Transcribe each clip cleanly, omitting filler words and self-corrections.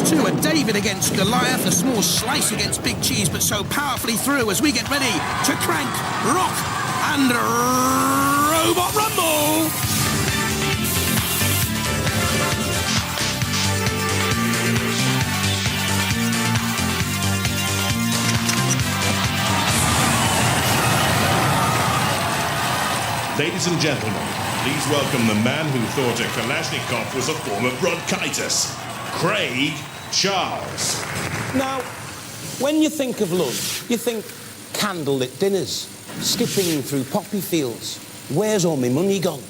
2, a David against Goliath, a small slice against Big Cheese, but so powerfully through as we get ready to crank, rock, and Robot Rumble! Ladies and gentlemen, please welcome the man who thought a Kalashnikov was a form of bronchitis, Craig Charles. Now, when you think of love, you think candlelit dinners, skipping through poppy fields, where's all my money gone?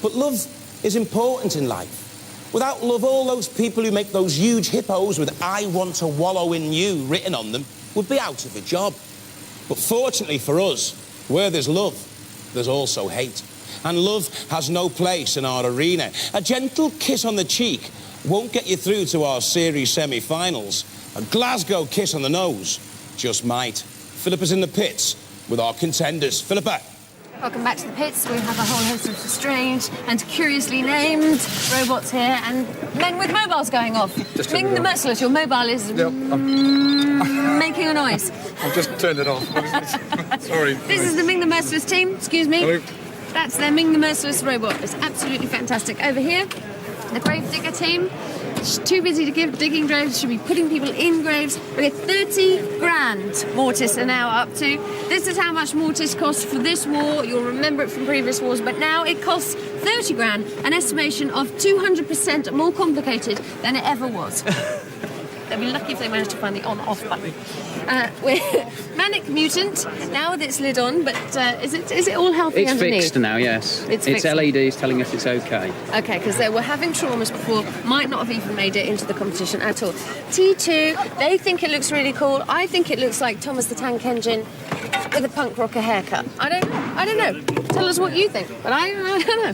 But love is important in life. Without love, all those people who make those huge hippos with "I want to wallow in you" written on them would be out of a job. But fortunately for us, where there's love, there's also hate. And love has no place in our arena. A gentle kiss on the cheek won't get you through to our series semi-finals. A Glasgow kiss on the nose just might. Philippa's in the pits with our contenders. Philippa. Welcome back to the pits. We have a whole host of strange and curiously named robots here and men with mobiles going off. Ming the Merciless, your mobile is making a noise. I've just turned it off. Sorry. This is the Ming the Merciless team. Excuse me. Hello. That's their Ming the Merciless robot. It's absolutely fantastic. Over here, the Grave Digger team. It's too busy to give digging graves, should be putting people in graves. We get 30 grand Mortis are now up to. This is how much Mortis costs for this war. You'll remember it from previous wars, but now it costs 30 grand, an estimation of 200% more complicated than it ever was. They'll be lucky if they manage to find the on-off button. We're Manic Mutant, now with its lid on, but is it all healthy underneath? It's fixed now, yes. It's It's fixed. LEDs telling us it's okay. Okay, because they were having traumas before, might not have even made it into the competition at all. T2, they think it looks really cool. I think it looks like Thomas the Tank Engine with a punk rocker haircut. I don't know. Tell us what you think, but I don't know.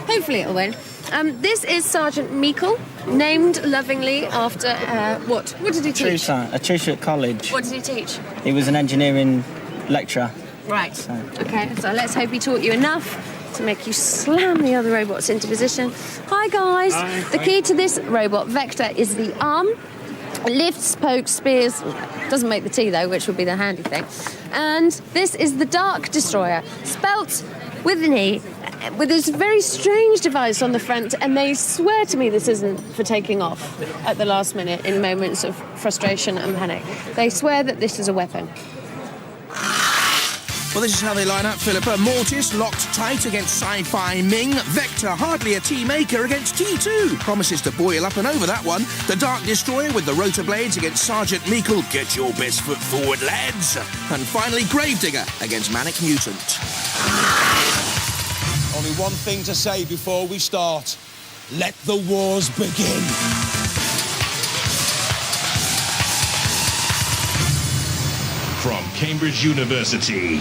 Hopefully it'll win. This is Sergeant Meikle, named lovingly after what? What did he teach? A tutor at college. What did he teach? He was an engineering lecturer. Right. Okay, so let's hope he taught you enough to make you slam the other robots into position. Hi, guys. Hi. The key to this robot, Vector, is the arm. Lifts, pokes, spears. Doesn't make the T, though, which would be the handy thing. And this is the Dark Destroyer, spelt with an E, with this very strange device on the front, and they swear to me this isn't for taking off at the last minute in moments of frustration and panic. They swear that this is a weapon. Well, this is how they line up, Philippa. Mortis locked tight against Sci-Fi Ming. Vector, hardly a tea maker, against T2. Promises to boil up and over that one. The Dark Destroyer with the rotor blades against Sergeant Meikle. Get your best foot forward, lads. And finally, Gravedigger against Manic Mutant. Only one thing to say before we start. Let the wars begin. From Cambridge University,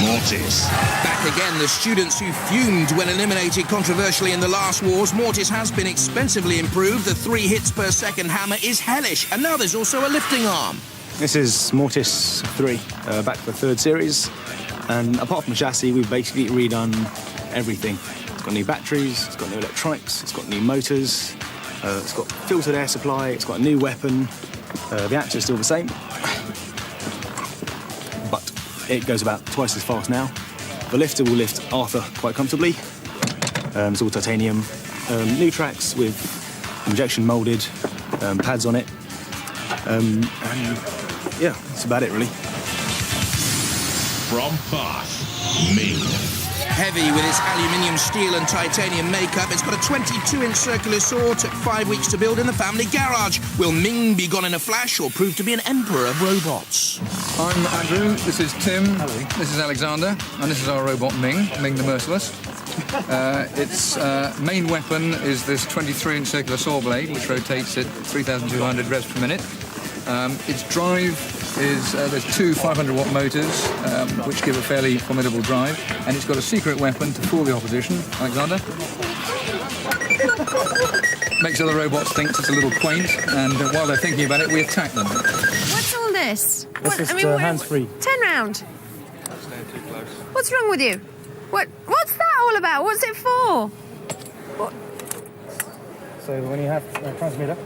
Mortis. Back again, the students who fumed when eliminated controversially in the last wars. Mortis has been expensively improved. The 3 hits per second hammer is hellish. And now there's also a lifting arm. This is Mortis 3, back for the 3rd series. And apart from the chassis, we've basically redone everything. It's got new batteries, it's got new electronics, it's got new motors, it's got filtered air supply, it's got a new weapon. The action's still the same, but it goes about twice as fast now. The lifter will lift Arthur quite comfortably. It's all titanium. New tracks with injection moulded pads on it. And yeah, that's about it really. From Bath, Ming. Heavy with its aluminium, steel and titanium makeup. It's got a 22-inch circular saw. Took 5 weeks to build in the family garage. Will Ming be gone in a flash or prove to be an emperor of robots? I'm Andrew, this is Tim, this is Alexander, and this is our robot Ming the Merciless. Its main weapon is this 23-inch circular saw blade, which rotates at 3,200 revs per minute. Its drive is, there's 2 500-watt motors, which give a fairly formidable drive, and it's got a secret weapon to fool the opposition. Alexander? Makes other robots think it's a little quaint, and while they're thinking about it, we attack them. What's all this? This is hands-free. 10 round. What's wrong with you? What's that all about? What's it for? What? So when you have a transmitter,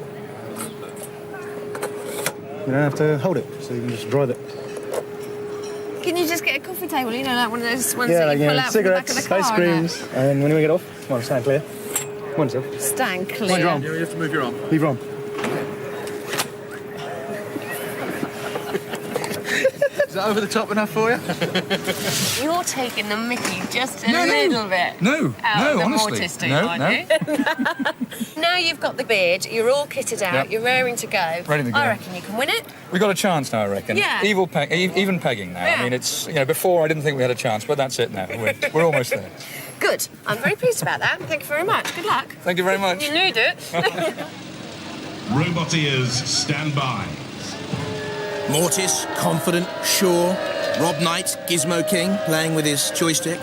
You don't have to hold it, so you can just drive it. Can you just get a coffee table? You know, like one of those ones Yeah, that like, you pull out from the back cigarettes, of the car. ice creams, and then when we get off, come on, stand clear. Come on, yourself. Stand clear. Mind your arm. You have to move your arm. Leave your arm. Is that over the top enough for you? You're taking the mickey just a little bit. No, out of the honestly. mortis team, No, aren't no. you? Now you've got the beard, you're all kitted out, Yep. you're raring to go. Ready to go. I reckon you can win it. We got a chance now, I reckon. Yeah. Even pegging now. Yeah. I mean, it's, you know, before I didn't think we had a chance, but that's it now. We're almost there. Good. I'm very pleased about that. Thank you very much. Good luck. Thank you very much. You need it. Roboteers, stand by. Mortis, confident, sure. Rob Knight, Gizmo King, playing with his joystick.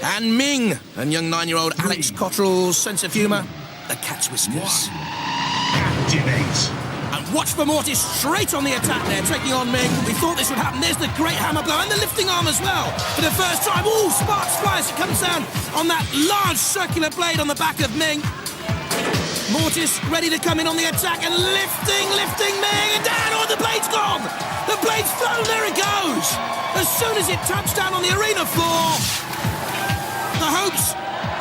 And Ming, and young 9-year-old Alex Cottrell's sense of humour, the cat's whiskers. Activate. And watch for Mortis straight on the attack there, taking on Ming. We thought this would happen. There's the great hammer blow and the lifting arm as well. For the first time, sparks fly as it comes down on that large circular blade on the back of Ming. Mortis ready to come in on the attack and lifting Ming, and down, the blade's gone! The blade's flown, there it goes! As soon as it touched down on the arena floor, the hopes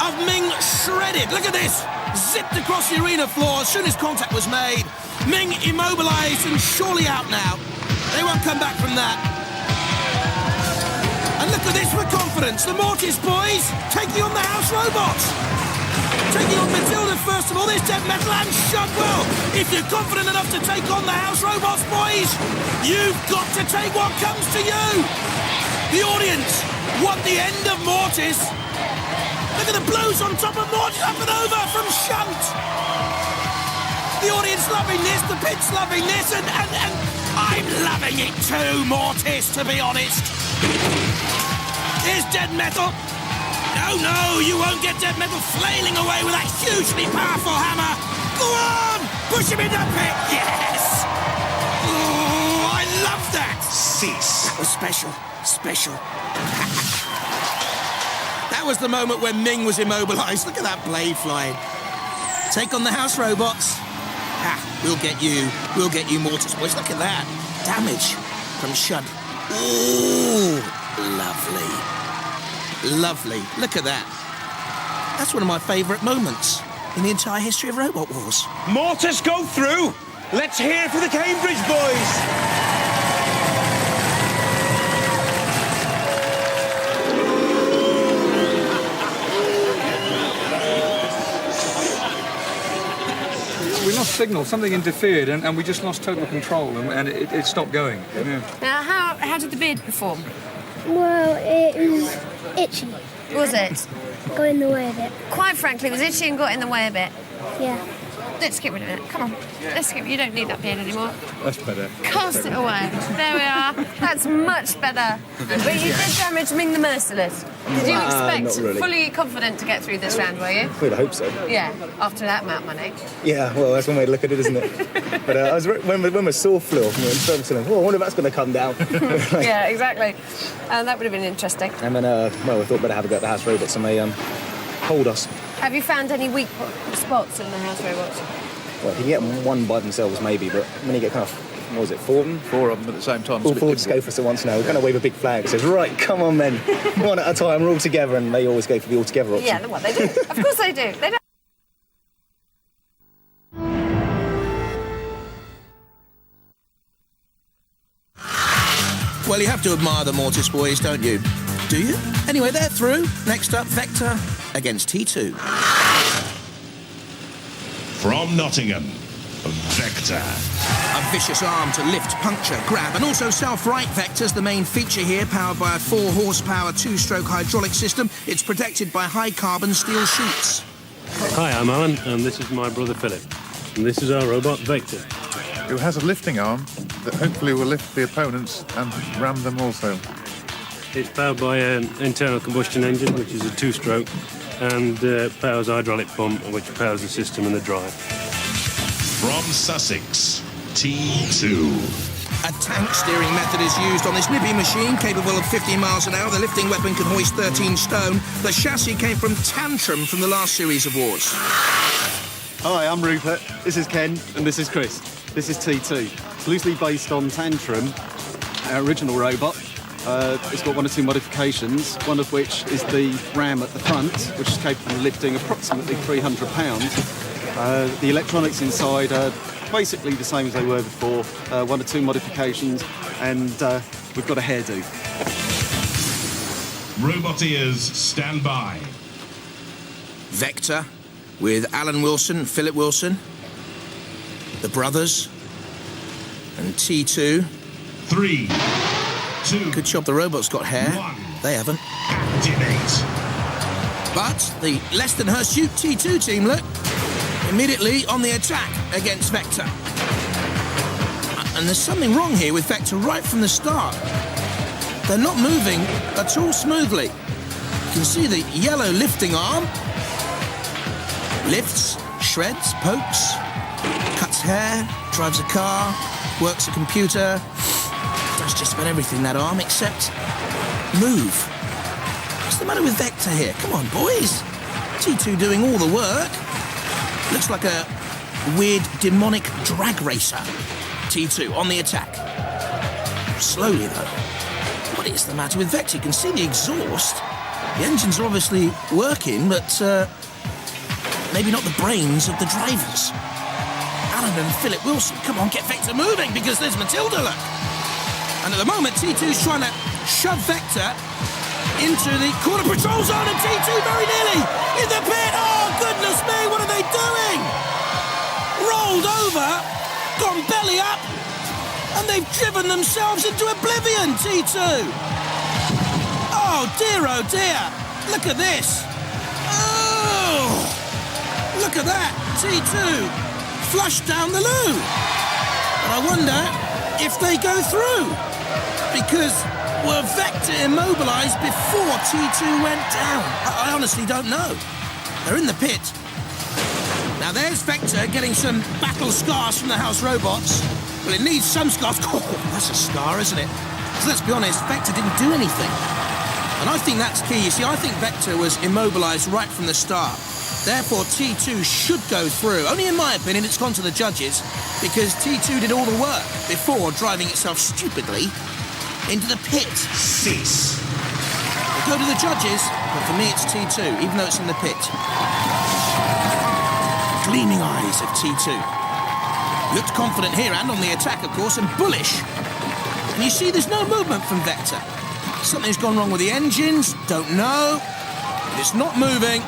of Ming shredded. Look at this! Zipped across the arena floor as soon as contact was made. Ming immobilised and surely out now. They won't come back from that. And look at this for confidence. The Mortis boys taking on the House Robots. Taking on Matilda first of all, there's Dead Metal and Shugwell. If you're confident enough to take on the House Robots, boys, you've got to take what comes to you. The audience want the end of Mortis. Look at the blows on top of Mortis, up and over from Shunt. The audience loving this, the pit's loving this, and I'm loving it too, Mortis, to be honest. Here's Dead Metal. No, you won't get Dead Metal flailing away with that hugely powerful hammer. Go on! Push him in the pit, yes! Oh, I love that! Cease. That was special. That was the moment when Ming was immobilised. Look at that blade flying. Take on the House Robots. We'll get you, Mortis boys. Look at that. Damage from Shud. Ooh, lovely. Look at that. That's one of my favourite moments in the entire history of Robot Wars. Mortis, go through! Let's hear for the Cambridge boys! We lost signal, something interfered, and we just lost total control, and it stopped going. Yeah. Now, how did the beard perform? Well, it was itchy. Was it? Got in the way of it. Quite frankly, it was itchy and got in the way a bit. Yeah. Let's get rid of it. Come on. You don't need that beard anymore. That's better. Cast it away. There we are. That's much better. But you did damage Ming the Merciless. Did you expect, not really. fully confident to get through this round, were you? Well, I hope so. Yeah, after that amount of money. Yeah, well, that's one way to look at it, isn't it? But when we saw flew off, we went I wonder if that's going to come down. Yeah, exactly. That would have been interesting. And then, we thought better have a go at the House Robots, and they hold us. Have you found any weak spots in the House Robots? Well, you can get one by themselves, maybe, but when you get kind of, what was it, 4 of them? 4 of them at the same time. All 4 just go for us at once now. We kind of wave a big flag. It says, right, come on, men. One at a time, we're all together, and they always go for the all-together option. Yeah, well, they do. Of course they do. They don't. Well, you have to admire the Mortis boys, don't you? Do you? Anyway, they're through. Next up, Vector against T2. From Nottingham, Vector. A vicious arm to lift, puncture, grab, and also self-right Vector's the main feature here, powered by a 4-horsepower 2-stroke hydraulic system. It's protected by high-carbon steel sheets. Hi, I'm Alan, and this is my brother Philip. And this is our robot, Vector. It has a lifting arm that hopefully will lift the opponents and ram them also. It's powered by an internal combustion engine, which is a 2-stroke, and powers a hydraulic pump, which powers the system and the drive. From Sussex, T2. A tank steering method is used on this nippy machine, capable of 15 miles an hour. The lifting weapon can hoist 13 stone. The chassis came from Tantrum from the last series of wars. Hi, I'm Rupert. This is Ken. And this is Chris. This is T2. It's loosely based on Tantrum, our original robot. It's got one or two modifications, one of which is the ram at the front, which is capable of lifting approximately 300 pounds. The electronics inside are basically the same as they were before, one or two modifications, and we've got a hairdo. Roboteers, stand by. Vector with Alan Wilson, Philip Wilson, the brothers, and T2. 3, 2. Good job the robot's got hair. 1. They haven't. Activate. But the less than her shoot T2 team, look, immediately on the attack against Vector. And there's something wrong here with Vector right from the start. They're not moving at all smoothly. You can see the yellow lifting arm. Lifts, shreds, pokes, cuts hair, drives a car, works a computer. Does just about everything, that arm, except move. What's the matter with Vector here? Come on, boys. T2 doing all the work. Looks like a weird demonic drag racer. T2 on the attack. Slowly, though. What is the matter with Vector? You can see the exhaust. The engines are obviously working, but maybe not the brains of the drivers. Alan and Philip Wilson, come on, get Vector moving, because there's Matilda, look. And at the moment, T2's trying to shove Vector into the corner patrol zone, and T2 very nearly in the pit. Oh, goodness me, what are they doing? Rolled over, gone belly up, and they've driven themselves into oblivion, T2. Oh dear, look at this. Oh, look at that, T2 flushed down the loo. And I wonder if they go through, because were Vector immobilised before T2 went down? I honestly don't know. They're in the pit. Now there's Vector getting some battle scars from the house robots. Well, it needs some scars. Oh, that's a scar, isn't it? So let's be honest, Vector didn't do anything. And I think that's key. You see, I think Vector was immobilised right from the start. Therefore, T2 should go through. Only in my opinion, it's gone to the judges, because T2 did all the work before driving itself stupidly into the pit. Cease. We'll go to the judges, but for me it's T2, even though it's in the pit. Gleaming eyes of T2. Looked confident here and on the attack, of course, and bullish. And you see there's no movement from Vector. Something's gone wrong with the engines, don't know. But it's not moving.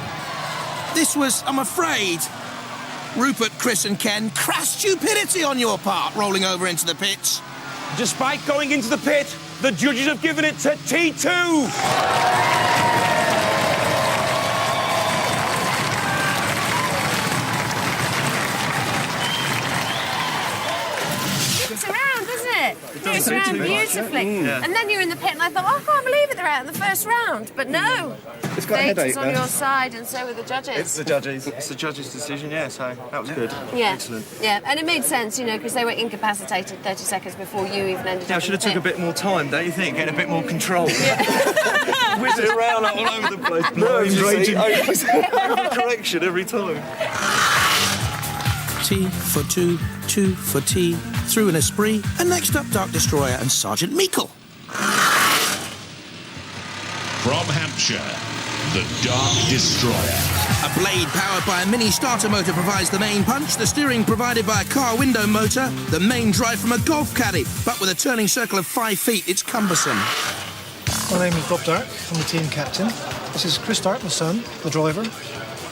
This was, I'm afraid, Rupert, Chris and Ken, crass stupidity on your part, rolling over into the pits. Despite going into the pit, the judges have given it to T2. It's around, doesn't it? It's around beautifully. And then you're in the pit, and I thought, oh, I can't believe it, they're out in the first round. But no. It's got a Fate headache is on your side, and so were the judges. It's the judges. It's the judges' decision, yeah, so that was good. Yeah. Excellent. Yeah, and it made sense, you know, because they were incapacitated 30 seconds before you even ended Yeah, I up should in have the took a pit. bit more time, don't you think? Get a bit more control. Whizzing around all over the place. Nerves raging. Over direction every time. T for 2, 2 for T, through an Esprit, and next up Dark Destroyer and Sergeant Meikle. From Hampshire, the Dark Destroyer. A blade powered by a mini starter motor provides the main punch, the steering provided by a car window motor, the main drive from a golf caddy, but with a turning circle of 5 feet, it's cumbersome. My name is Bob Dark, I'm the team captain. This is Chris Dark, my son, the driver,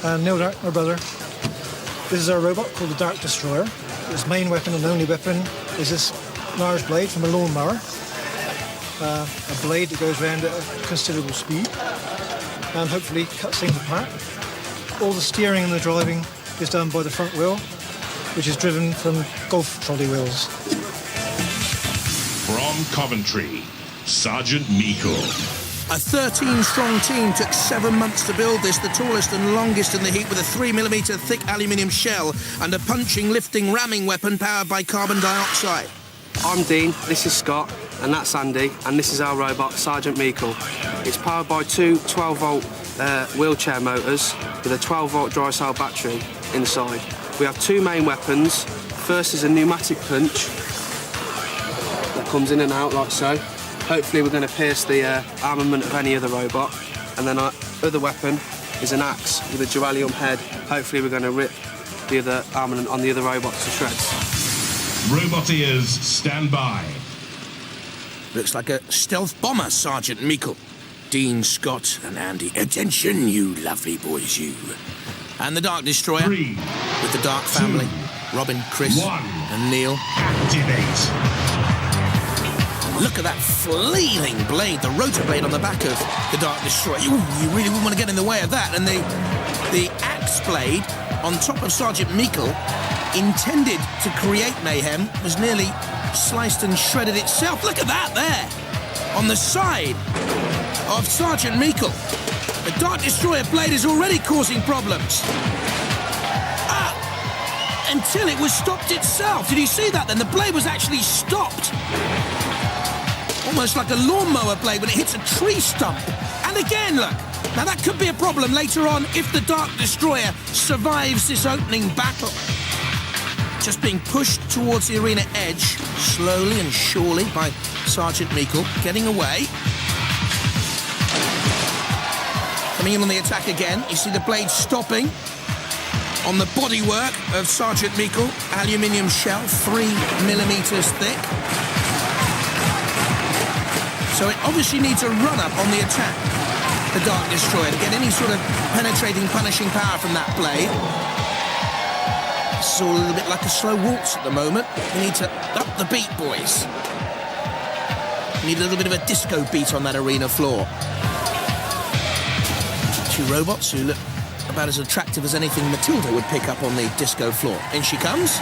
and Neil Dark, my brother. This is our robot called the Dark Destroyer. Its main weapon and only weapon is this large blade from a lawnmower. A blade that goes around at a considerable speed and hopefully cuts things apart. All the steering and the driving is done by the front wheel, which is driven from golf trolley wheels. From Coventry, Sergeant Meikle. A 13-strong team took 7 months to build this, the tallest and longest in the heat, with a 3mm thick aluminium shell and a punching, lifting, ramming weapon powered by carbon dioxide. I'm Dean, this is Scott, and that's Andy, and this is our robot, Sergeant Meikle. It's powered by two 12-volt wheelchair motors with a 12-volt dry cell battery inside. We have 2 main weapons, First is a pneumatic punch that comes in and out like so. Hopefully we're going to pierce the armament of any other robot. And then our other weapon is an axe with a duralium head. Hopefully we're going to rip the other armament on the other robots to shreds. Roboteers, stand by. Looks like a stealth bomber, Sergeant Meikle. Dean, Scott and Andy. Attention, you lovely boys, you. And the Dark Destroyer. 3, with the Dark family. 2, Robin, Chris 1. and Neil. Activate. Look at that flailing blade, the rotor blade on the back of the Dark Destroyer. You really wouldn't want to get in the way of that. And the axe blade on top of Sergeant Meikle, intended to create mayhem, was nearly sliced and shredded itself. Look at that there, on the side of Sergeant Meikle. The Dark Destroyer blade is already causing problems. Until it was stopped itself. Did you see that then? The blade was actually stopped. Almost like a lawnmower blade when it hits a tree stump. And again, look. Now that could be a problem later on if the Dark Destroyer survives this opening battle. Just being pushed towards the arena edge, slowly and surely, by Sergeant Meikle, getting away. Coming in on the attack again. You see the blade stopping on the bodywork of Sergeant Meikle. Aluminium shell, 3mm thick. So it obviously needs a run-up on the attack, the Dark Destroyer, to get any sort of penetrating, punishing power from that blade. It's all a little bit like a slow waltz at the moment. We need to up the beat, boys. We need a little bit of a disco beat on that arena floor. 2 robots who look about as attractive as anything Matilda would pick up on the disco floor. In she comes.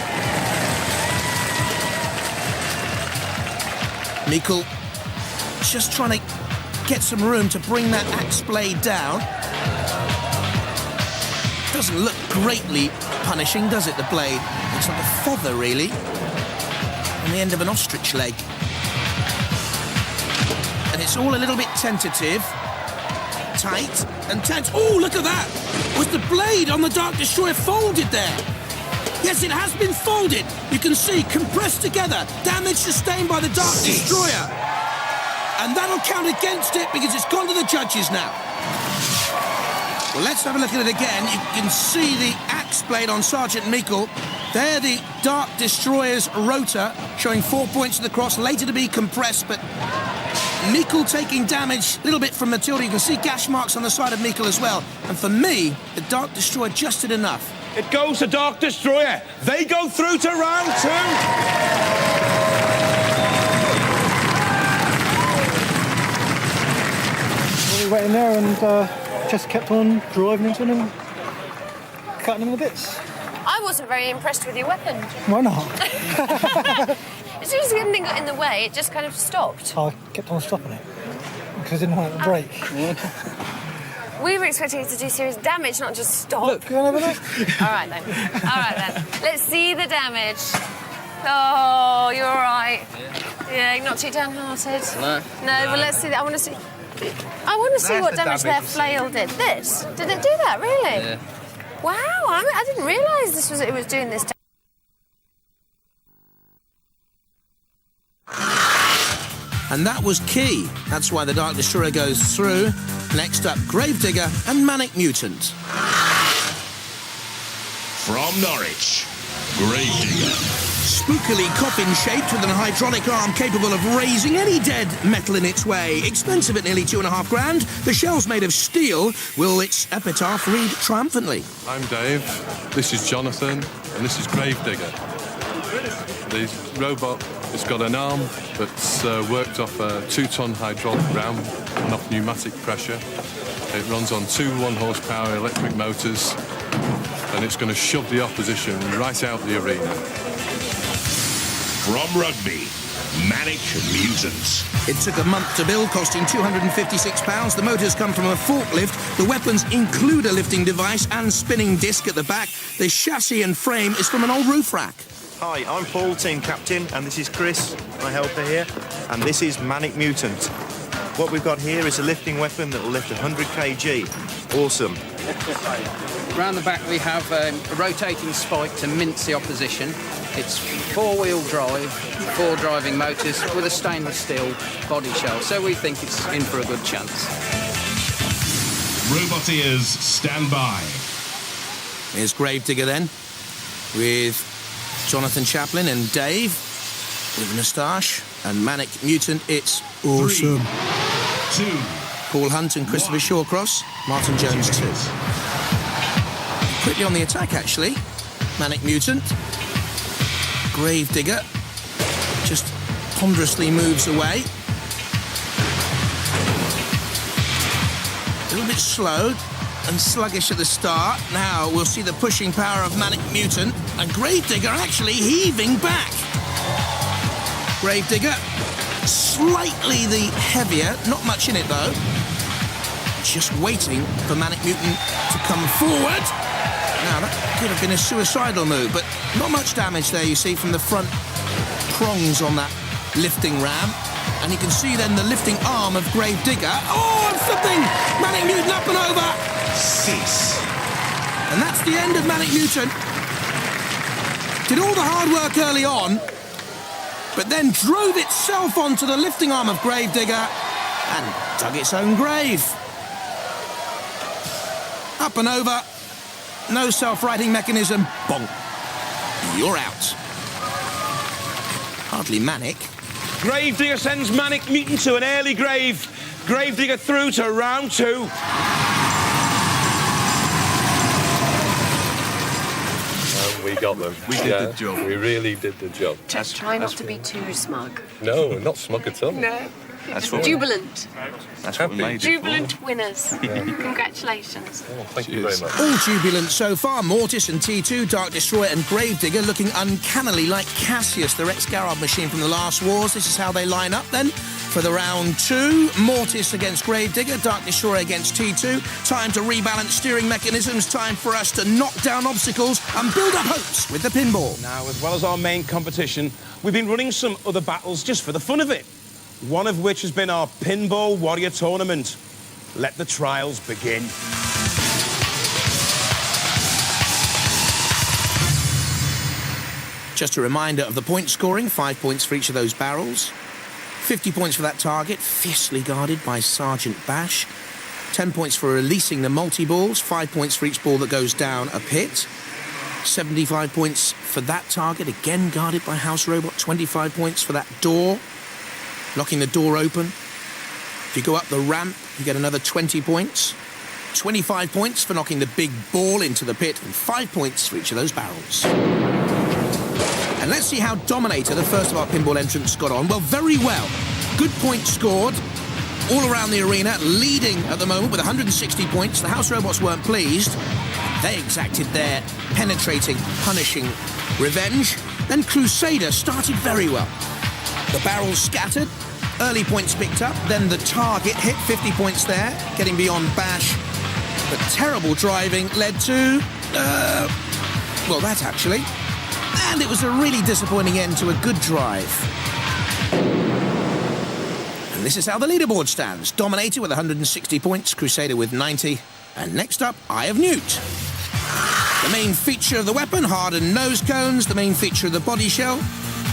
Meikle just trying to get some room to bring that axe blade down. Doesn't look greatly punishing, does it, the blade? Looks like a feather, really, on the end of an ostrich leg. And it's all a little bit tentative, tight and tense. Oh, look at that! Was the blade on the Dark Destroyer folded there? Yes, it has been folded. You can see, compressed together, damage sustained by the Dark Destroyer. And that'll count against it because it's gone to the judges now. Well, let's have a look at it again. You can see the axe blade on Sergeant Meikle. There, the Dark Destroyer's rotor showing 4 points to the cross, later to be compressed, but Meikle taking damage a little bit from Matilda. You can see gash marks on the side of Meikle as well. And for me, the Dark Destroyer just did enough. It goes to Dark Destroyer. They go through to round 2. We went in there and just kept on driving into them and cutting them to bits. I wasn't very impressed with your weapon. Why not? As soon as anything got in the way, it just kind of stopped. I kept on stopping it because I didn't want it to break. We were expecting it to do serious damage, not just stop. Look, you want to have a look? All right then. Let's see the damage. Oh, you're all right. Yeah, you're not too downhearted. No, well, let's see that. I want to see what damage their flail did. This? Did it do that, really? Yeah. Wow, I didn't realise it was doing this. And that was key. That's why the Dark Destroyer goes through. Next up, Gravedigger and Manic Mutant. From Norwich, Gravedigger. Spookily coffin-shaped with an hydraulic arm capable of raising any dead metal in its way. Expensive at nearly $2.5 grand. The shell's made of steel. Will its epitaph read triumphantly? I'm Dave, this is Jonathan, and this is Gravedigger. The robot has got an arm that's worked off a 2-ton hydraulic ram and off pneumatic pressure. It runs on 2 1-horsepower electric motors, and it's going to shove the opposition right out the arena. From Rugby, Manic Mutant. It took a month to build, costing £256. The motors come from a forklift. The weapons include a lifting device and spinning disc at the back. The chassis and frame is from an old roof rack. Hi, I'm Paul, team captain, and this is Chris, my helper here, and this is Manic Mutant. What we've got here is a lifting weapon that will lift 100 kg. Awesome. Round the back we have a rotating spike to mince the opposition. It's four-wheel drive, 4 driving motors with a stainless steel body shell, so we think it's in for a good chance. Roboteers, stand by. Here's Gravedigger then, with Jonathan Chaplin and Dave, with Moustache, and Manic Mutant, it's awesome. 3, 2, Paul Hunt and Christopher Shawcross, Martin Jones 2. Quickly on the attack, actually. Manic Mutant. Gravedigger just ponderously moves away. A little bit slow and sluggish at the start. Now we'll see the pushing power of Manic Mutant, and Gravedigger actually heaving back. Gravedigger, slightly the heavier, not much in it though. Just waiting for Manic Mutant to come forward. Now that could have been a suicidal move, but not much damage there, you see, from the front prongs on that lifting ram. And you can see then the lifting arm of Gravedigger. Oh, and flipping! Manic Mutant up and over! Cease. And that's the end of Manic Mutant. Did all the hard work early on, but then drove itself onto the lifting arm of Gravedigger and dug its own grave. Up and over. No self-righting mechanism. Bonk. You're out. Hardly manic. Gravedigger sends Manic Mutant to an early grave. Gravedigger through to round 2. We got them. We did the job. We really did the job. Just try not to be too smug. No, not smug at all. No. That's what Jubilant. That's what we made it Jubilant winners. Yeah. Congratulations. Oh, thank you very much. All jubilant so far. Mortis and T2, Dark Destroyer and Gravedigger looking uncannily like Cassius, the Rex Garrod machine from the last wars. This is how they line up then for the round 2. Mortis against Gravedigger, Dark Destroyer against T2. Time to rebalance steering mechanisms. Time for us to knock down obstacles and build up hopes with the pinball. Now, as well as our main competition, we've been running some other battles just for the fun of it. One of which has been our Pinball Warrior Tournament. Let the trials begin. Just a reminder of the point scoring, 5 points for each of those barrels. 50 points for that target, fiercely guarded by Sergeant Bash. 10 points for releasing the multi-balls, 5 points for each ball that goes down a pit. 75 points for that target, again guarded by House Robot. 25 points for that door, locking the door open. If you go up the ramp, you get another 20 points. 25 points for knocking the big ball into the pit, and 5 points for each of those barrels. And let's see how Dominator, the first of our pinball entrants, got on. Well, very well. Good points scored all around the arena, leading at the moment with 160 points. The House Robots weren't pleased. They exacted their penetrating, punishing revenge. Then Crusader started very well. The barrels scattered, early points picked up, then the target hit, 50 points there, getting beyond Bash. But terrible driving led to, well, that actually. And it was a really disappointing end to a good drive. And this is how the leaderboard stands. Dominator with 160 points, Crusader with 90. And next up, Eye of Newt. The main feature of the weapon, hardened nose cones. The main feature of the body shell,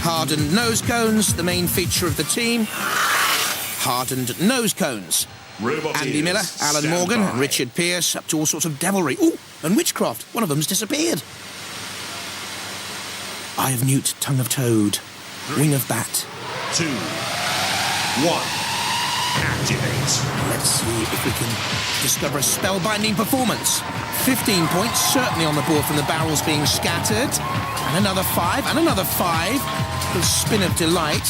hardened nose cones. The main feature of the team, hardened nose cones. Andy Miller, Alan Morgan, and Richard Pearce, up to all sorts of devilry. Ooh, and witchcraft. One of them's disappeared. Eye of Newt, Tongue of Toad, Wing of Bat. 2, 1, activate. Let's see if we can discover a spellbinding performance. 15 points, certainly on the board from the barrels being scattered. And another 5, and another 5. The spin of delight.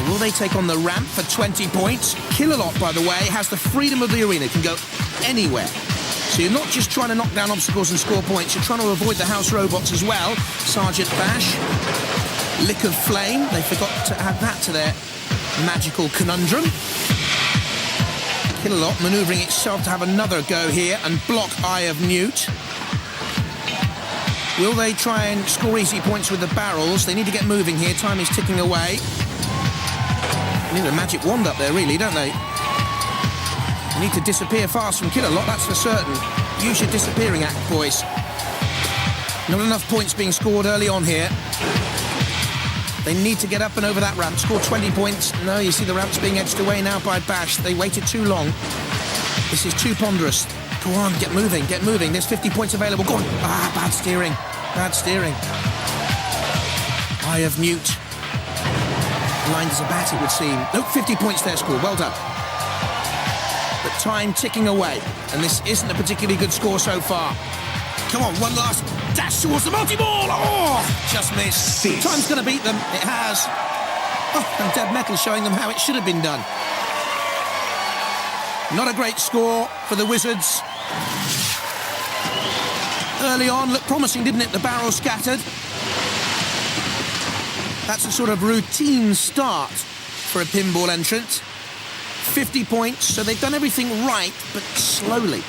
Will they take on the ramp for 20 points? Killalot, by the way, has the freedom of the arena, can go anywhere. So you're not just trying to knock down obstacles and score points, you're trying to avoid the House Robots as well. Sergeant Bash, Lick of Flame, they forgot to add that to their magical conundrum. Killalot manoeuvring itself to have another go here and block Eye of Newt. Will they try and score easy points with the barrels? They need to get moving here, time is ticking away. They need a magic wand up there, really, don't they? You need to disappear fast from Killer Lot, that's for certain. Use your disappearing act, boys. Not enough points being scored early on here. They need to get up and over that ramp, score 20 points. No, you see the ramp's being edged away now by Bash. They waited too long. This is too ponderous. Go on, get moving, get moving. There's 50 points available. Go on. Ah, bad steering. Bad steering. Eye of Mute. Blind as a bat, it would seem. Nope, 50 points there scored. Well done. But time ticking away. And this isn't a particularly good score so far. Come on, one last dash towards the multi-ball. Oh, just missed. Time's going to beat them. It has. Oh, and Dead Metal showing them how it should have been done. Not a great score for the Wizards. Early on, looked promising, didn't it? The barrel scattered. That's a sort of routine start for a pinball entrant. 50 points, so they've done everything right, but slowly.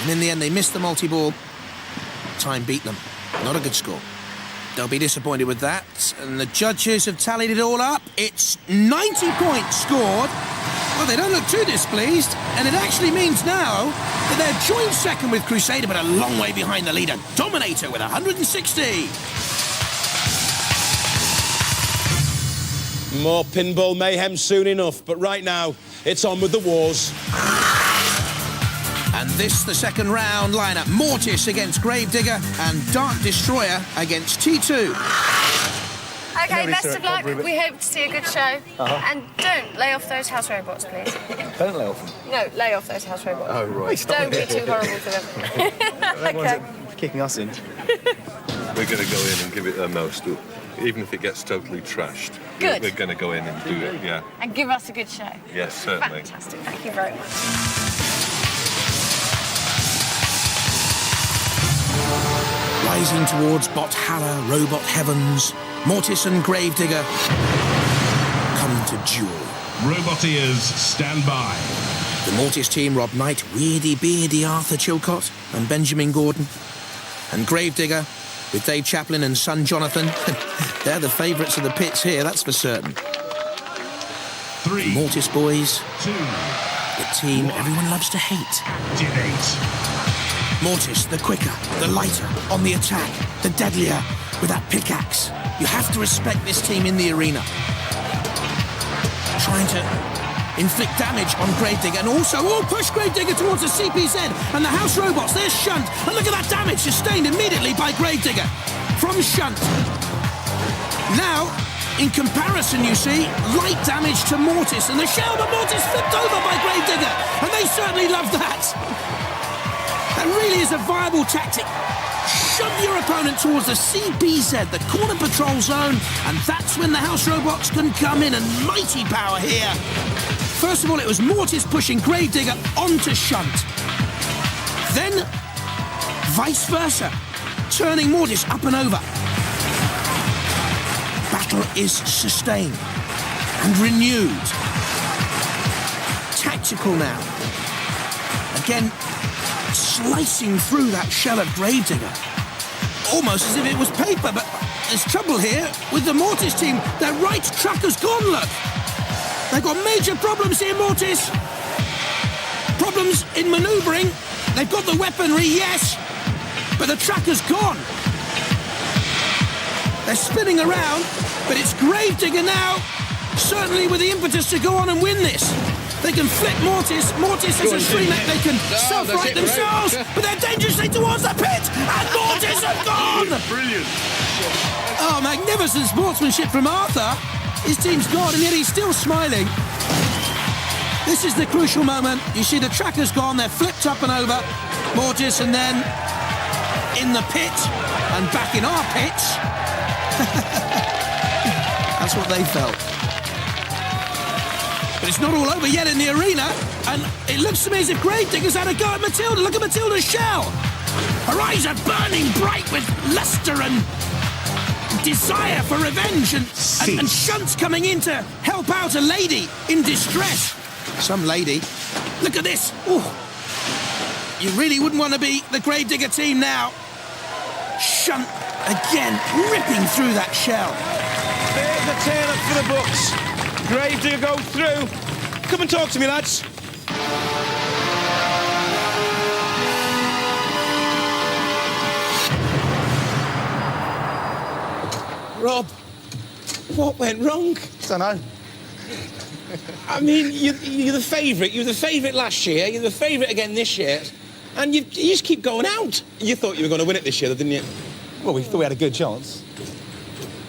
And in the end, they missed the multi-ball. Time beat them. Not a good score. They'll be disappointed with that. And the judges have tallied it all up. It's 90 points scored. Well, they don't look too displeased. And it actually means now that they're joint second with Crusader, but a long way behind the leader, Dominator, with 160. More pinball mayhem soon enough, but right now, it's on with the wars. And this, the second round lineup. Mortis against Gravedigger and Dark Destroyer against T2. Okay, best of luck. We hope to see a good show. And don't lay off those house robots, please. Don't lay off them. No, lay off those house robots. Oh, right. Don't be too horrible for them. Everyone's kicking us in. We're going to go in and give it our most, even if it gets totally trashed. Good. We're going to go in and do it, yeah. And give us a good show. Yes, certainly. Fantastic. Thank you very much. Rising towards Bothala, Robot Heavens, Mortis and Gravedigger come to duel. Roboteers, stand by. The Mortis team, Rob Knight, Weirdy Beardy Arthur Chilcott and Benjamin Gordon. And Gravedigger with Dave Chaplin and son Jonathan. They're the favourites of the pits here, that's for certain. 3, the Mortis boys, 2, the team everyone loves to hate. Activate. Mortis, the quicker, the lighter, on the attack, the deadlier, with that pickaxe. You have to respect this team in the arena. Trying to inflict damage on Gravedigger, and also, push Gravedigger towards the CPZ, and the house robots, there's Shunt, and look at that damage sustained immediately by Gravedigger from Shunt. Now, in comparison, you see, light damage to Mortis, and the shell, but Mortis flipped over by Gravedigger, and they certainly love that. That really is a viable tactic. Shove your opponent towards the CPZ, the corner patrol zone, and that's when the house robots can come in, and mighty power here. First of all, it was Mortis pushing Gravedigger onto Shunt. Then, vice versa, turning Mortis up and over. Battle is sustained and renewed. Tactical now. Again, slicing through that shell of Gravedigger. Almost as if it was paper, but there's trouble here with the Mortis team. Their right tracker's gone, look. They've got major problems here, Mortis. Problems in manoeuvring. They've got the weaponry, yes, but the tracker's gone. They're spinning around, but it's Gravedigger now, certainly with the impetus to go on and win this. They can flip Mortis. Mortis has a stream that they can self-right themselves, but they're dangerously towards the pit, and Mortis are gone! Brilliant. Oh, magnificent sportsmanship from Arthur. His team's gone, and yet he's still smiling. This is the crucial moment. You see the tracker's gone, they're flipped up and over. Mortis, and then in the pit, and back in our pitch. That's what they felt. But it's not all over yet in the arena, and it looks to me as if Gravedigger's had a go at Matilda. Look at Matilda's shell. Her eyes are burning bright with luster and desire for revenge, and Shunt's coming in to help out a lady in distress. Some lady. Look at this. Ooh. You really wouldn't want to be the Gravedigger team now. Shunt again, ripping through that shell. There's the turn up for the books. Gravedigger go through. Come and talk to me, lads. Rob, what went wrong? Don't know. I mean, you're the favourite. You were the favourite last year. You're the favourite again this year. And you just keep going out. You thought you were going to win it this year, didn't you? Well, we thought we had a good chance.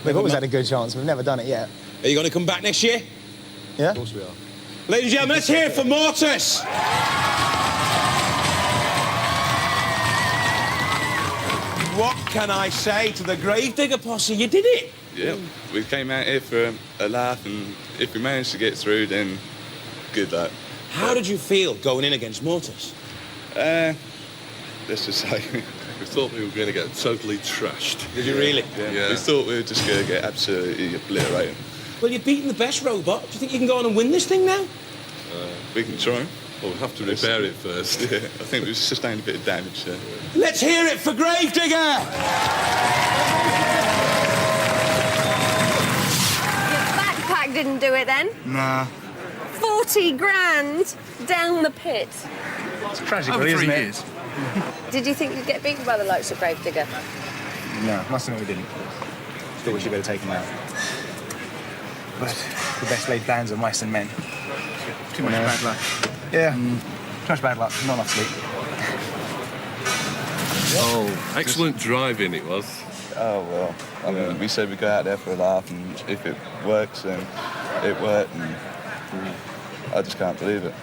We've always had a good chance. We've never done it yet. Are you going to come back next year? Yeah? Of course we are. Ladies and gentlemen, let's hear it for Mortis. What can I say to the Gravedigger posse? You did it. Yeah, we came out here for a laugh, and if we managed to get through, then good luck. How did you feel going in against Mortis? Let's just say, We thought we were going to get totally trashed. Did you really? we thought we were just going to get absolutely obliterated. Well, you've beaten the best robot. Do you think you can go on and win this thing now? We can try. Well, we'll have to repair it first. Yeah, I think we've sustained a bit of damage there. Let's hear it for Gravedigger! Backpack didn't do it then. Nah. 40 grand down the pit. It's tragic, really, isn't it? Did you think you'd get beaten by the likes of Gravedigger? No, must admit we didn't. Thought we should better take him out. But the best laid plans are mice and men. Too much bad luck. Yeah, too much bad luck. Not enough sleep. Oh, excellent driving it was. Oh, well, I mean, we said we'd go out there for a laugh, and if it works, then it worked, and I just can't believe it.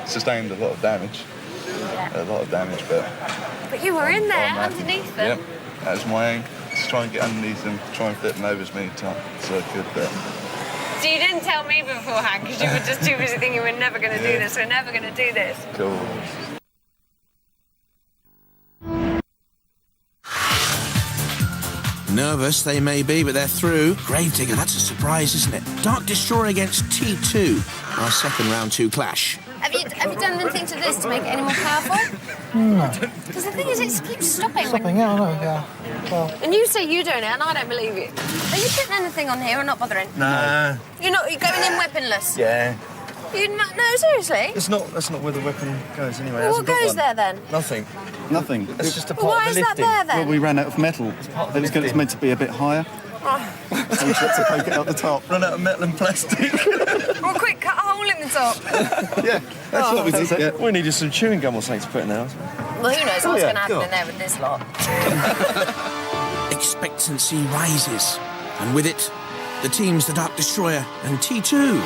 Sustained a lot of damage. But you were in there, underneath them. Yep, that was my aim. To try and get underneath them, try and flip them over as many times as I could, but... So you didn't tell me beforehand because you were just too busy thinking we're never going to do this, we're never going to do this. Cool. Nervous they may be, but they're through. Gravedigger, that's a surprise, isn't it? Dark Destroyer against T2. Our second round 2 clash. Have you done anything to this to make it any more powerful? No. Because the thing is, it keeps stopping. Stopping, yeah, I know, yeah. Well, And you say you doing it, and I don't believe you. Are you putting anything on here or not bothering? Nah. You're going in weaponless? Yeah. No, seriously? That's not where the weapon goes anyway. Well, what goes there then? Nothing. Nothing. It's just a Well, why is that there then? Well, we ran out of metal. It was meant to be a bit higher. Oh. So we had to poke it out the top. Run out of metal and plastic. Well, quick, cut a hole in the top. Yeah, that's what we did. Yeah. We needed some chewing gum or something to put in there. Well, who knows what's going to happen in there with this lot. Expectancy rises, and with it, the teams the Dark Destroyer and T2.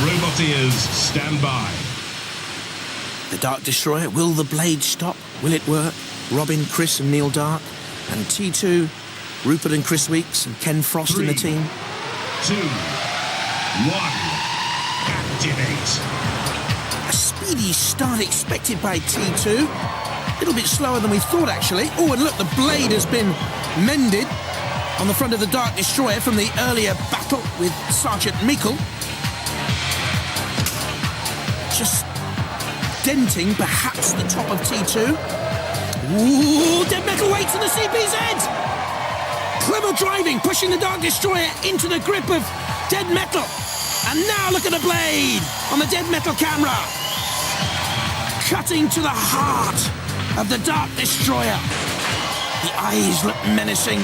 Roboteers, stand by. The Dark Destroyer, will the blade stop? Will it work? Robin, Chris and Neil Dark, and T2, Rupert and Chris Weeks and Ken Frost in the team. 2, 1, activate. A speedy start expected by T2. A little bit slower than we thought, actually. Oh, and look, the blade has been mended on the front of the Dark Destroyer from the earlier battle with Sergeant Meikle. Just denting, perhaps, the top of T2. Ooh, Dead Metal waits in the CPZ! Clever driving, pushing the Dark Destroyer into the grip of Dead Metal. And now look at the blade on the Dead Metal camera. Cutting to the heart of the Dark Destroyer. The eyes look menacing.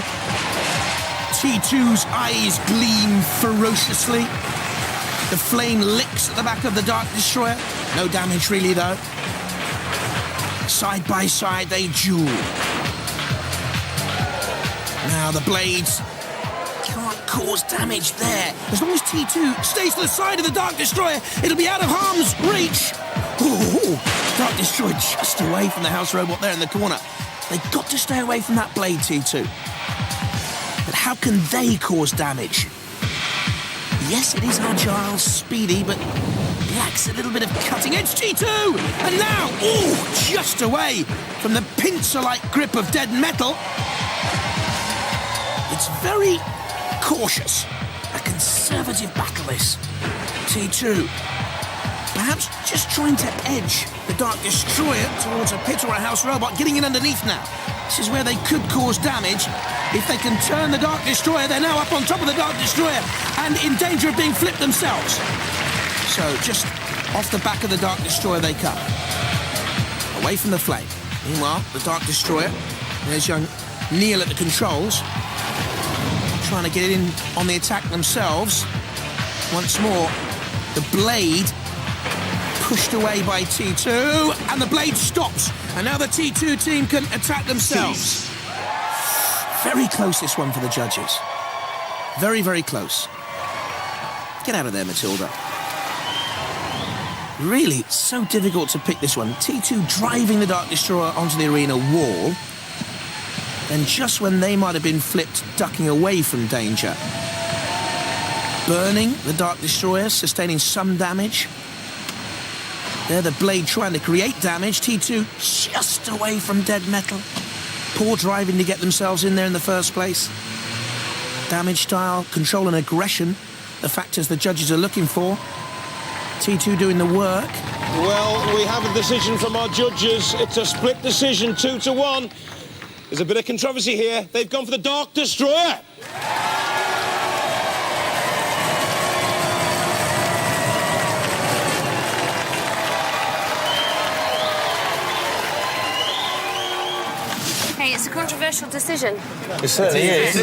T2's eyes gleam ferociously. The flame licks at the back of the Dark Destroyer. No damage really, though. Side by side, they duel. Now the blades can't cause damage there. As long as T2 stays to the side of the Dark Destroyer, it'll be out of harm's reach. Oh, Dark Destroyer just away from the house robot there in the corner. They've got to stay away from that blade, T2. But how can they cause damage? Yes, it is agile, speedy, but lacks a little bit of cutting edge. T2! And now, just away from the pincer-like grip of Dead Metal. It's very cautious. A conservative battle, this. T2. Perhaps just trying to edge the Dark Destroyer towards a pit or a house robot, getting in underneath now. This is where they could cause damage. If they can turn the Dark Destroyer, they're now up on top of the Dark Destroyer and in danger of being flipped themselves. So just off the back of the Dark Destroyer they come. Away from the flame. Meanwhile, the Dark Destroyer, there's young Neil at the controls. trying to get in on the attack themselves. Once more, the blade pushed away by T2, and the blade stops. And now the T2 team can attack themselves. Very close, this one, for the judges. Very, very close. Get out of there, Matilda. Really, so difficult to pick this one. T2 driving the Dark Destroyer onto the arena wall. And just when they might have been flipped, ducking away from danger. Burning the Dark Destroyer, sustaining some damage. There, the blade trying to create damage. T2 just away from dead metal. Poor driving to get themselves in there in the first place. Damage style, control and aggression, the factors the judges are looking for. T2 doing the work. Well, we have a decision from our judges. It's a split decision, 2-1. There's a bit of controversy here. They've gone for the Dark Destroyer. Hey, it's a controversial decision. It certainly is.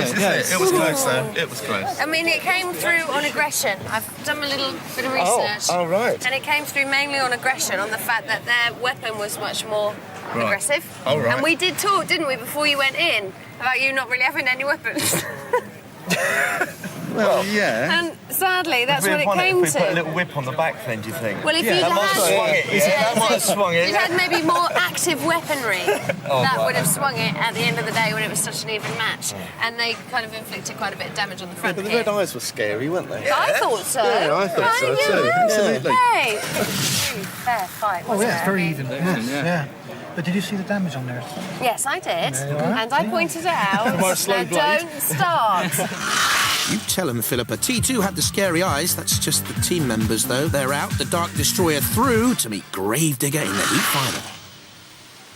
It was close, though. It was close. I mean, it came through on aggression. I've done a little bit of research. Oh, right. And it came through mainly on aggression, on the fact that their weapon was much more aggressive. Oh, right. And we did talk, didn't we, before you went in, about you not really having any weapons. Well, yeah. And sadly, that's what it came If we put a to. little whip on the back, then, do you think? Well, if you'd that might have swung had, it. Yeah, that might have swung it. You'd had maybe more active weaponry Oh, that right. would have swung it at the end of the day when it was such an even match. And they kind of inflicted quite a bit of damage on the front But the here. red eyes were scary, weren't they? I thought so. Yeah, I thought so Right, too. yeah. Absolutely. Hey, fair fight, Oh, wasn't yeah, it's it? very even. Yeah. But did you see the damage on there? Yes, I did. Yeah, you are. And I pointed it out. My slow Now, blade. don't start. You tell him, Philippa. T2 had the scary eyes. That's just the team members, though. They're out. The Dark Destroyer through to meet Gravedigger in the heat final.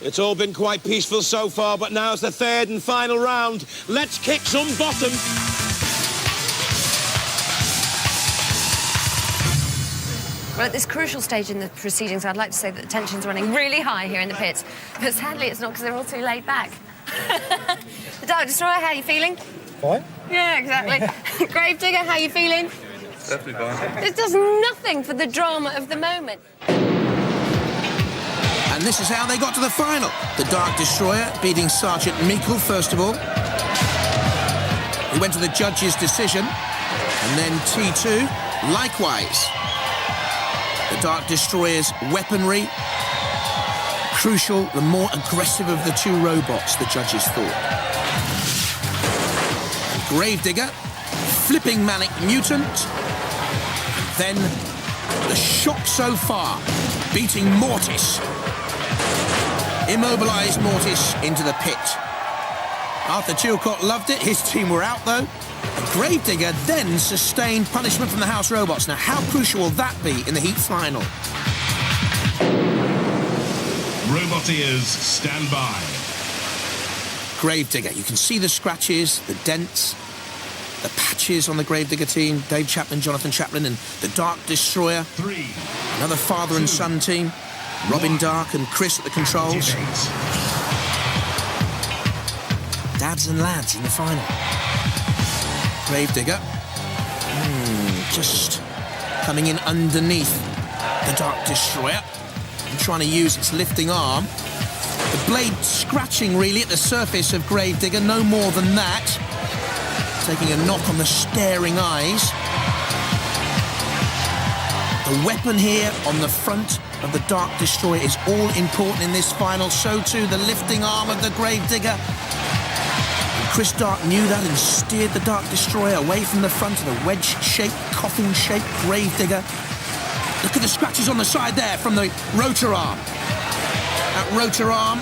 It's all been quite peaceful so far, but now's the third and final round. Let's kick some bottom. Well, at this crucial stage in the proceedings, I'd like to say that the tension's running really high here in the pits. But sadly, it's not because they're all too laid back. The Dark Destroyer, how are you feeling? Fine. Yeah, exactly. Gravedigger, how are you feeling? Definitely fine. It does nothing for the drama of the moment. And this is how they got to the final. The Dark Destroyer beating Sergeant Meikle, first of all. He went to the judge's decision. And then T2, likewise. The Dark Destroyer's weaponry, crucial, the more aggressive of the two robots, the judges thought. Gravedigger, flipping Manic Mutant. Then the shock so far, beating Mortis. Immobilised Mortis into the pit. Arthur Chilcott loved it. His team were out, though. Gravedigger then sustained punishment from the House Robots. Now, how crucial will that be in the heat final? Roboteers, stand by. Gravedigger. You can see the scratches, the dents, the patches on the Gravedigger team. Dave Chaplin, Jonathan Chaplin, and the Dark Destroyer. 3. Another father and son team. Robin Dark and Chris at the controls. Dads and lads in the final. Gravedigger. Just coming in underneath the Dark Destroyer and trying to use its lifting arm. The blade scratching really at the surface of Gravedigger, no more than that. Taking a knock on the staring eyes. The weapon here on the front of the Dark Destroyer is all important in this final. So too the lifting arm of the Gravedigger. Chris Dark knew that and steered the Dark Destroyer away from the front of the wedge-shaped, coffin-shaped Gravedigger. Look at the scratches on the side there from the rotor arm. That rotor arm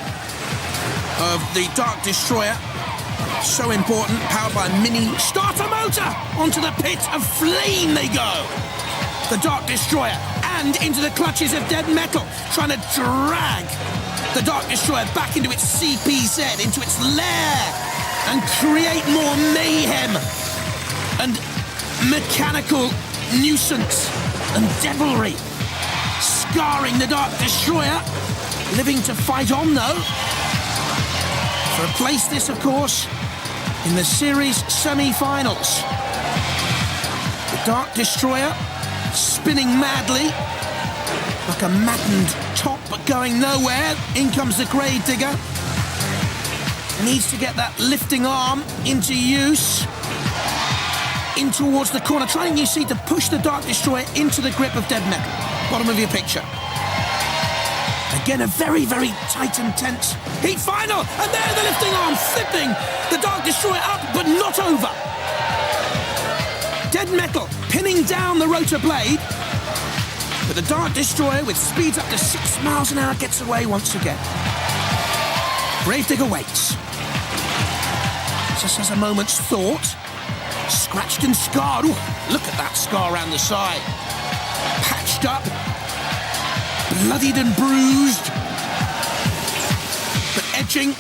of the Dark Destroyer, so important, powered by a mini starter motor. Onto the pit of flame they go. The Dark Destroyer, and into the clutches of dead metal, trying to drag the Dark Destroyer back into its CPZ, into its lair, and create more mayhem and mechanical nuisance and devilry. Scarring the Dark Destroyer, living to fight on though. For a place this, of course, in the series semi-finals. The Dark Destroyer spinning madly like a maddened top but going nowhere. In comes the Grave Digger. Needs to get that lifting arm into use. In towards the corner, trying, you see, to push the Dark Destroyer into the grip of Dead Metal. Bottom of your picture. Again, a very, very tight and tense heat final. And there, the lifting arm flipping the Dark Destroyer up, but not over. Dead Metal pinning down the rotor blade. But the Dark Destroyer, with speeds up to 6 miles an hour, gets away once again. Gravedigger waits. Just has a moment's thought. Scratched and scarred. Ooh, look at that scar around the side. Patched up. Bloodied and bruised. But edging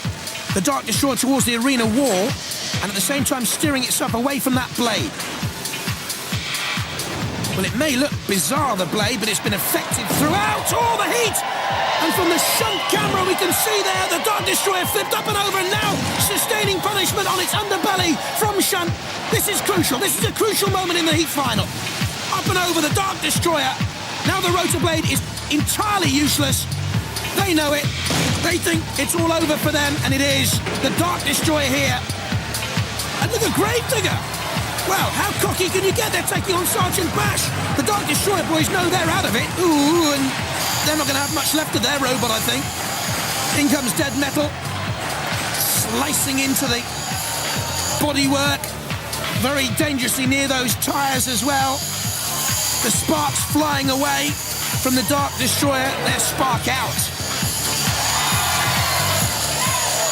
the Dark Destroyer towards the arena wall, and at the same time steering itself away from that blade. Well, it may look bizarre, the blade, but it's been effective throughout. Oh, the heat! And from the shunt camera, we can see there the Dark Destroyer flipped up and over, and now sustaining punishment on its underbelly from shunt. This is crucial. This is a crucial moment in the heat final. Up and over the Dark Destroyer. Now the rotor blade is entirely useless. They know it. They think it's all over for them, and it is. The Dark Destroyer here. And look at Gravedigger. Well, how cocky can you get? They're taking on Sergeant Bash. The Dark Destroyer boys know they're out of it. Ooh, and they're not going to have much left of their robot, I think. In comes Dead Metal, slicing into the bodywork, very dangerously near those tyres as well. The sparks flying away from the Dark Destroyer. They're spark out.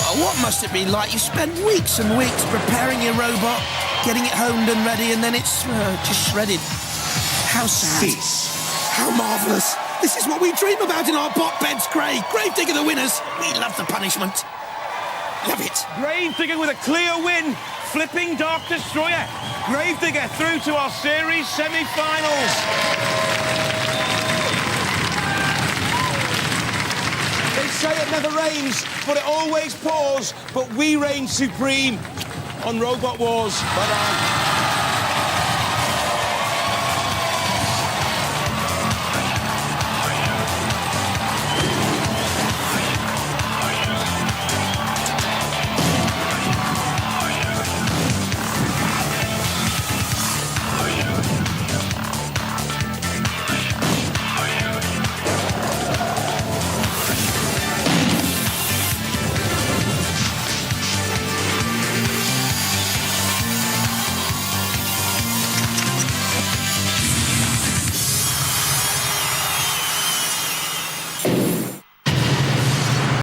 Oh, what must it be like? You spent weeks and weeks preparing your robot, getting it homed and ready, and then it's just shredded. How sad. How marvellous. This is what we dream about in our bot beds, Craig. Gravedigger the winners. We love the punishment. Love it. Gravedigger with a clear win. Flipping Dark Destroyer. Gravedigger through to our series semi-finals. They say it never rains, but it always pours. But we reign supreme on Robot Wars. Bye-bye.